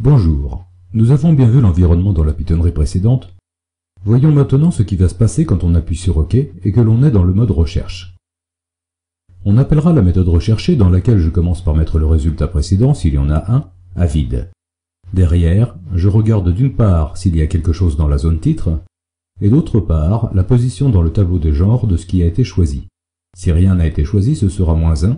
Bonjour, nous avons bien vu l'environnement dans la pitonnerie précédente. Voyons maintenant ce qui va se passer quand on appuie sur OK et que l'on est dans le mode recherche. On appellera la méthode rechercher dans laquelle je commence par mettre le résultat précédent, s'il y en a un, à vide. Derrière, je regarde d'une part s'il y a quelque chose dans la zone titre, et d'autre part la position dans le tableau des genres de ce qui a été choisi. Si rien n'a été choisi, ce sera -1.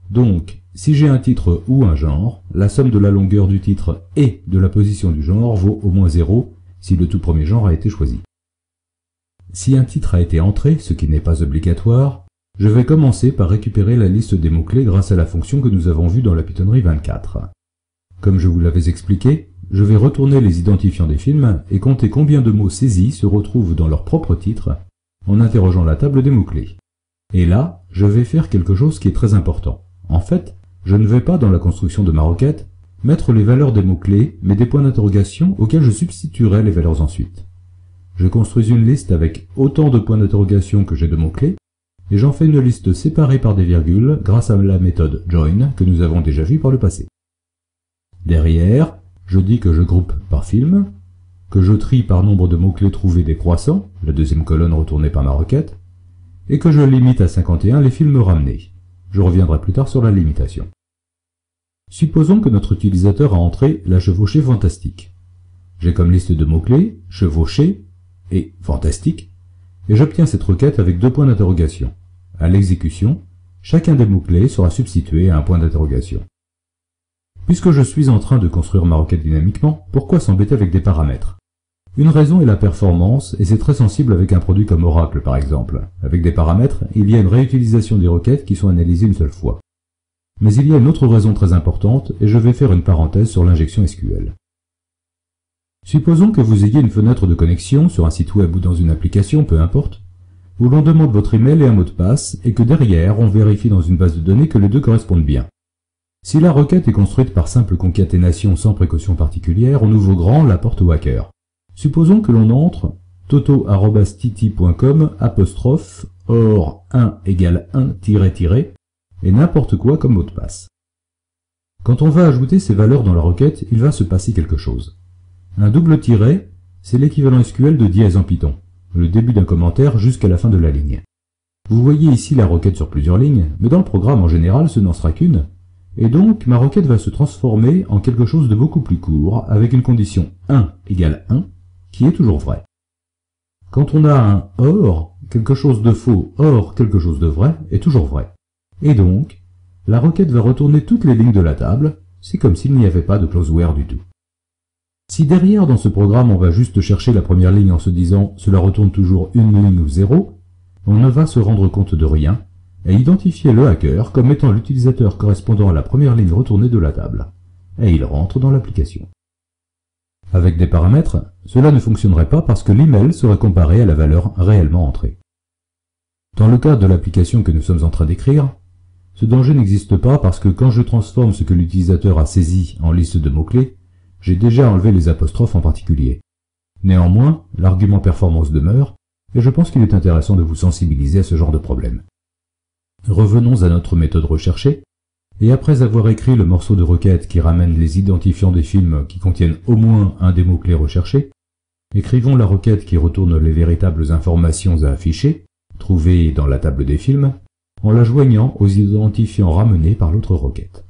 Donc, si j'ai un titre ou un genre, la somme de la longueur du titre et de la position du genre vaut au moins 0 si le tout premier genre a été choisi. Si un titre a été entré, ce qui n'est pas obligatoire, je vais commencer par récupérer la liste des mots-clés grâce à la fonction que nous avons vue dans la pitonnerie 24. Comme je vous l'avais expliqué, je vais retourner les identifiants des films et compter combien de mots saisis se retrouvent dans leur propre titre en interrogeant la table des mots-clés. Et là, je vais faire quelque chose qui est très important. En fait, je ne vais pas, dans la construction de ma requête, mettre les valeurs des mots-clés, mais des points d'interrogation auxquels je substituerai les valeurs ensuite. Je construis une liste avec autant de points d'interrogation que j'ai de mots-clés, et j'en fais une liste séparée par des virgules grâce à la méthode join que nous avons déjà vue par le passé. Derrière, je dis que je groupe par film, que je trie par nombre de mots-clés trouvés décroissants, la deuxième colonne retournée par ma requête, et que je limite à 51 les films ramenés. Je reviendrai plus tard sur la limitation. Supposons que notre utilisateur a entré la chevauchée fantastique. J'ai comme liste de mots-clés chevauchée et fantastique, et j'obtiens cette requête avec 2 points d'interrogation. À l'exécution, chacun des mots-clés sera substitué à un point d'interrogation. Puisque je suis en train de construire ma requête dynamiquement, pourquoi s'embêter avec des paramètres? Une raison est la performance, et c'est très sensible avec un produit comme Oracle par exemple. Avec des paramètres, il y a une réutilisation des requêtes qui sont analysées une seule fois. Mais il y a une autre raison très importante, et je vais faire une parenthèse sur l'injection SQL. Supposons que vous ayez une fenêtre de connexion sur un site web ou dans une application, peu importe, où l'on demande votre email et un mot de passe, et que derrière, on vérifie dans une base de données que les deux correspondent bien. Si la requête est construite par simple concaténation sans précaution particulière, on ouvre grand la porte au hacker. Supposons que l'on entre toto@titi.com or 1 égale 1 et n'importe quoi comme mot de passe. Quand on va ajouter ces valeurs dans la requête, il va se passer quelque chose. Un double tiret, c'est l'équivalent SQL de dièse en Python, le début d'un commentaire jusqu'à la fin de la ligne. Vous voyez ici la requête sur plusieurs lignes, mais dans le programme en général ce n'en sera qu'une, et donc ma requête va se transformer en quelque chose de beaucoup plus court, avec une condition 1 égale 1, qui est toujours vrai. Quand on a un OR, quelque chose de faux, OR quelque chose de vrai, est toujours vrai. Et donc, la requête va retourner toutes les lignes de la table, c'est comme s'il n'y avait pas de closeware du tout. Si derrière dans ce programme on va juste chercher la première ligne en se disant cela retourne toujours une ligne ou 0, on ne va se rendre compte de rien, et identifier le hacker comme étant l'utilisateur correspondant à la première ligne retournée de la table. Et il rentre dans l'application. Avec des paramètres, cela ne fonctionnerait pas parce que l'email serait comparé à la valeur réellement entrée. Dans le cas de l'application que nous sommes en train d'écrire, ce danger n'existe pas parce que quand je transforme ce que l'utilisateur a saisi en liste de mots-clés, j'ai déjà enlevé les apostrophes en particulier. Néanmoins, l'argument performance demeure, et je pense qu'il est intéressant de vous sensibiliser à ce genre de problème. Revenons à notre méthode recherchée, et après avoir écrit le morceau de requête qui ramène les identifiants des films qui contiennent au moins un des mots-clés recherchés, écrivons la requête qui retourne les véritables informations à afficher, trouvées dans la table des films, en la joignant aux identifiants ramenés par l'autre requête.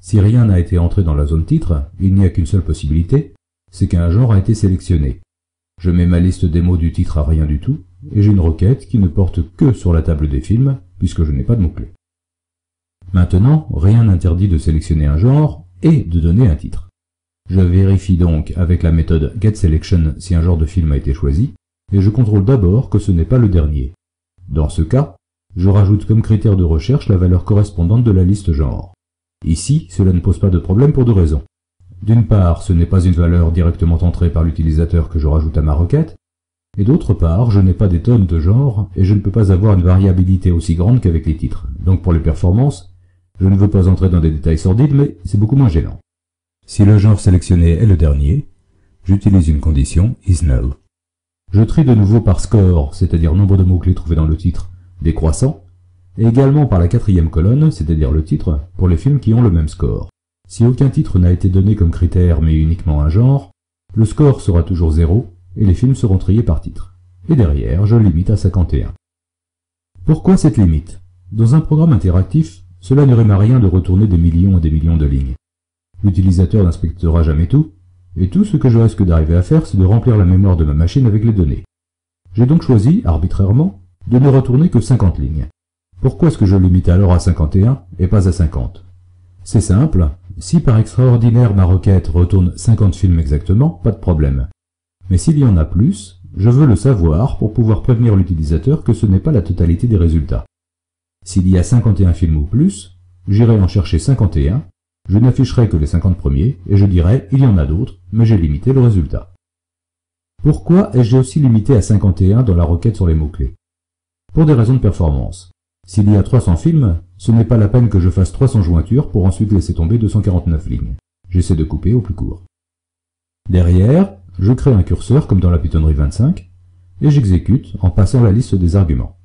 Si rien n'a été entré dans la zone titre, il n'y a qu'une seule possibilité, c'est qu'un genre a été sélectionné. Je mets ma liste des mots du titre à rien du tout, et j'ai une requête qui ne porte que sur la table des films, puisque je n'ai pas de mots-clés. Maintenant, rien n'interdit de sélectionner un genre et de donner un titre. Je vérifie donc avec la méthode getSelection si un genre de film a été choisi, et je contrôle d'abord que ce n'est pas le dernier. Dans ce cas, je rajoute comme critère de recherche la valeur correspondante de la liste genre. Ici, cela ne pose pas de problème pour 2 raisons. D'une part, ce n'est pas une valeur directement entrée par l'utilisateur que je rajoute à ma requête, et d'autre part, je n'ai pas des tonnes de genres, et je ne peux pas avoir une variabilité aussi grande qu'avec les titres. Donc pour les performances, je ne veux pas entrer dans des détails sordides, mais c'est beaucoup moins gênant. Si le genre sélectionné est le dernier, j'utilise une condition isNull. Je trie de nouveau par score, c'est-à-dire nombre de mots-clés trouvés dans le titre, décroissant, et également par la 4e colonne, c'est-à-dire le titre, pour les films qui ont le même score. Si aucun titre n'a été donné comme critère mais uniquement un genre, le score sera toujours 0 et les films seront triés par titre. Et derrière, je limite à 51. Pourquoi cette limite? Dans un programme interactif, cela ne rime à rien de retourner des millions et des millions de lignes. L'utilisateur n'inspectera jamais tout, et tout ce que je risque d'arriver à faire, c'est de remplir la mémoire de ma machine avec les données. J'ai donc choisi, arbitrairement, de ne retourner que 50 lignes. Pourquoi est-ce que je limite alors à 51 et pas à 50? C'est simple, si par extraordinaire ma requête retourne 50 films exactement, pas de problème. Mais s'il y en a plus, je veux le savoir pour pouvoir prévenir l'utilisateur que ce n'est pas la totalité des résultats. S'il y a 51 films ou plus, j'irai en chercher 51, je n'afficherai que les 50 premiers et je dirai il y en a d'autres, mais j'ai limité le résultat. Pourquoi ai-je aussi limité à 51 dans la requête sur les mots-clés? Pour des raisons de performance. S'il y a 300 films, ce n'est pas la peine que je fasse 300 jointures pour ensuite laisser tomber 249 lignes. J'essaie de couper au plus court. Derrière, je crée un curseur comme dans la Pythonnerie 25, et j'exécute en passant la liste des arguments.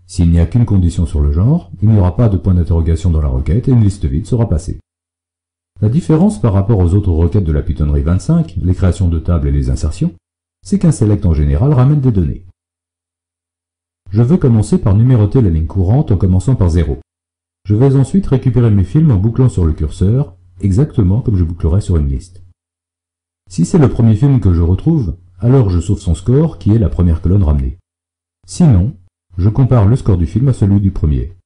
S'il n'y a qu'une condition sur le genre, il n'y aura pas de point d'interrogation dans la requête et une liste vide sera passée. La différence par rapport aux autres requêtes de la Pythonnerie 25, les créations de tables et les insertions, c'est qu'un select en général ramène des données. Je veux commencer par numéroter la ligne courante en commençant par 0. Je vais ensuite récupérer mes films en bouclant sur le curseur, exactement comme je bouclerais sur une liste. Si c'est le premier film que je retrouve, alors je sauve son score qui est la première colonne ramenée. Sinon, je compare le score du film à celui du premier.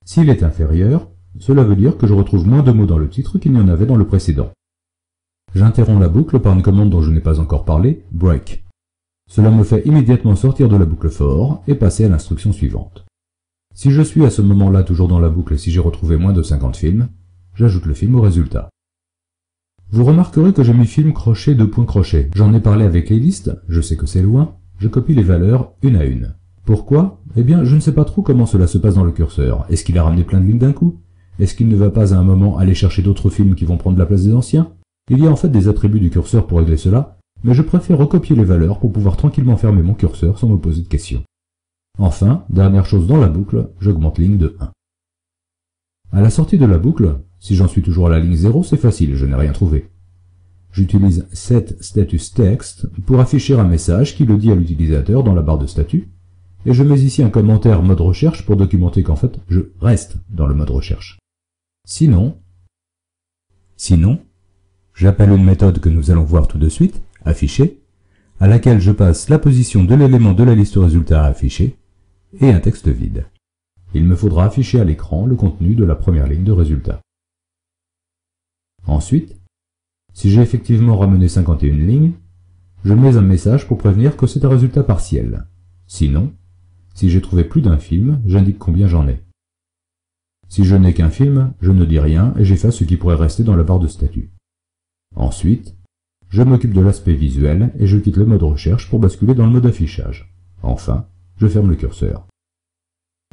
S'il est inférieur, cela veut dire que je retrouve moins de mots dans le titre qu'il n'y en avait dans le précédent. J'interromps la boucle par une commande dont je n'ai pas encore parlé, break. Cela me fait immédiatement sortir de la boucle for et passer à l'instruction suivante. Si je suis à ce moment-là toujours dans la boucle et si j'ai retrouvé moins de 50 films, j'ajoute le film au résultat. Vous remarquerez que j'ai mis film crochet de point crochet. J'en ai parlé avec les listes, je sais que c'est loin, je copie les valeurs une à une. Pourquoi? Eh bien, je ne sais pas trop comment cela se passe dans le curseur. Est-ce qu'il a ramené plein de lignes d'un coup? Est-ce qu'il ne va pas à un moment aller chercher d'autres films qui vont prendre la place des anciens? Il y a en fait des attributs du curseur pour régler cela, mais je préfère recopier les valeurs pour pouvoir tranquillement fermer mon curseur sans me poser de questions. Enfin, dernière chose dans la boucle, j'augmente ligne de 1. À la sortie de la boucle, si j'en suis toujours à la ligne 0, c'est facile, je n'ai rien trouvé. J'utilise setStatusText pour afficher un message qui le dit à l'utilisateur dans la barre de statut, et je mets ici un commentaire mode recherche pour documenter qu'en fait, je reste dans le mode recherche. Sinon, j'appelle une méthode que nous allons voir tout de suite, afficher, à laquelle je passe la position de l'élément de la liste résultat à afficher, et un texte vide. Il me faudra afficher à l'écran le contenu de la première ligne de résultat. Ensuite, si j'ai effectivement ramené 51 lignes, je mets un message pour prévenir que c'est un résultat partiel. Sinon, si j'ai trouvé plus d'un film, j'indique combien j'en ai. Si je n'ai qu'un film, je ne dis rien et j'efface ce qui pourrait rester dans la barre de statut. Ensuite, je m'occupe de l'aspect visuel et je quitte le mode recherche pour basculer dans le mode affichage. Enfin, je ferme le curseur.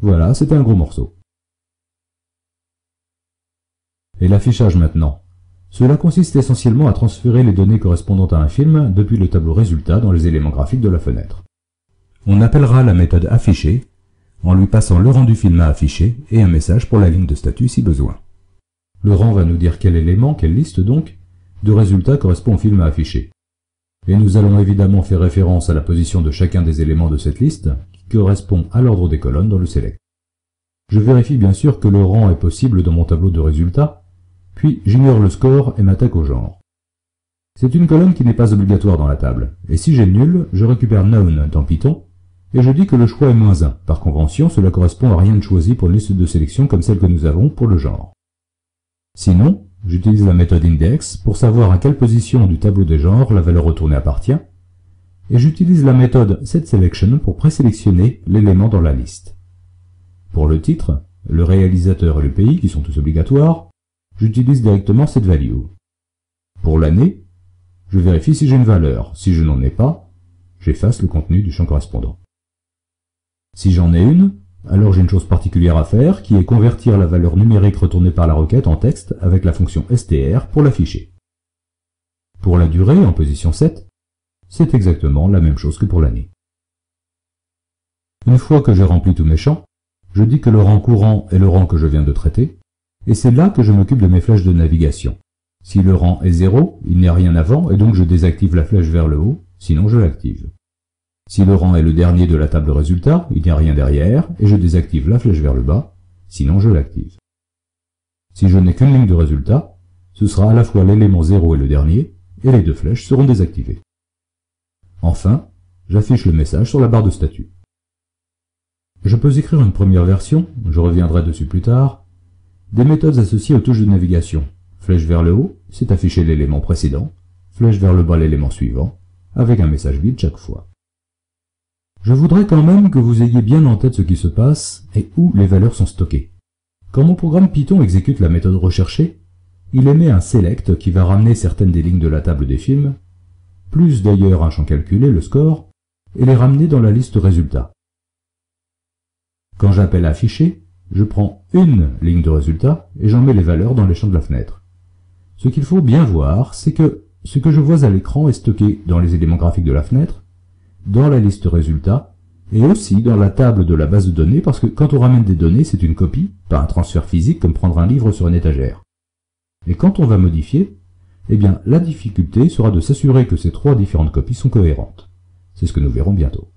Voilà, c'était un gros morceau. Et l'affichage maintenant. Cela consiste essentiellement à transférer les données correspondantes à un film depuis le tableau résultat dans les éléments graphiques de la fenêtre. On appellera la méthode afficher en lui passant le rang du film à afficher et un message pour la ligne de statut si besoin. Le rang va nous dire quel élément, quelle liste donc, de résultat correspond au film à afficher. Et nous allons évidemment faire référence à la position de chacun des éléments de cette liste qui correspond à l'ordre des colonnes dans le select. Je vérifie bien sûr que le rang est possible dans mon tableau de résultats, puis j'ignore le score et m'attaque au genre. C'est une colonne qui n'est pas obligatoire dans la table, et si j'ai nul, je récupère none dans Python, et je dis que le choix est -1. Par convention, cela correspond à rien de choisi pour une liste de sélection comme celle que nous avons pour le genre. Sinon, j'utilise la méthode index pour savoir à quelle position du tableau des genres la valeur retournée appartient, et j'utilise la méthode setSelection pour présélectionner l'élément dans la liste. Pour le titre, le réalisateur et le pays, qui sont tous obligatoires, j'utilise directement setValue. Pour l'année, je vérifie si j'ai une valeur. Si je n'en ai pas, j'efface le contenu du champ correspondant. Si j'en ai une, alors j'ai une chose particulière à faire, qui est convertir la valeur numérique retournée par la requête en texte avec la fonction str pour l'afficher. Pour la durée, en position 7, c'est exactement la même chose que pour l'année. Une fois que j'ai rempli tous mes champs, je dis que le rang courant est le rang que je viens de traiter, et c'est là que je m'occupe de mes flèches de navigation. Si le rang est 0, il n'y a rien avant, et donc je désactive la flèche vers le haut, sinon je l'active. Si le rang est le dernier de la table de résultats, il n'y a rien derrière, et je désactive la flèche vers le bas, sinon je l'active. Si je n'ai qu'une ligne de résultat, ce sera à la fois l'élément 0 et le dernier, et les deux flèches seront désactivées. Enfin, j'affiche le message sur la barre de statut. Je peux écrire une première version, je reviendrai dessus plus tard, des méthodes associées aux touches de navigation. Flèche vers le haut, c'est afficher l'élément précédent, flèche vers le bas l'élément suivant, avec un message vide chaque fois. Je voudrais quand même que vous ayez bien en tête ce qui se passe et où les valeurs sont stockées. Quand mon programme Python exécute la méthode recherchée, il émet un select qui va ramener certaines des lignes de la table des films, plus d'ailleurs un champ calculé, le score, et les ramener dans la liste résultats. Quand j'appelle afficher, je prends une ligne de résultat et j'en mets les valeurs dans les champs de la fenêtre. Ce qu'il faut bien voir, c'est que ce que je vois à l'écran est stocké dans les éléments graphiques de la fenêtre, dans la liste résultats, et aussi dans la table de la base de données, parce que quand on ramène des données, c'est une copie, pas un transfert physique comme prendre un livre sur une étagère. Et quand on va modifier, eh bien la difficulté sera de s'assurer que ces trois différentes copies sont cohérentes. C'est ce que nous verrons bientôt.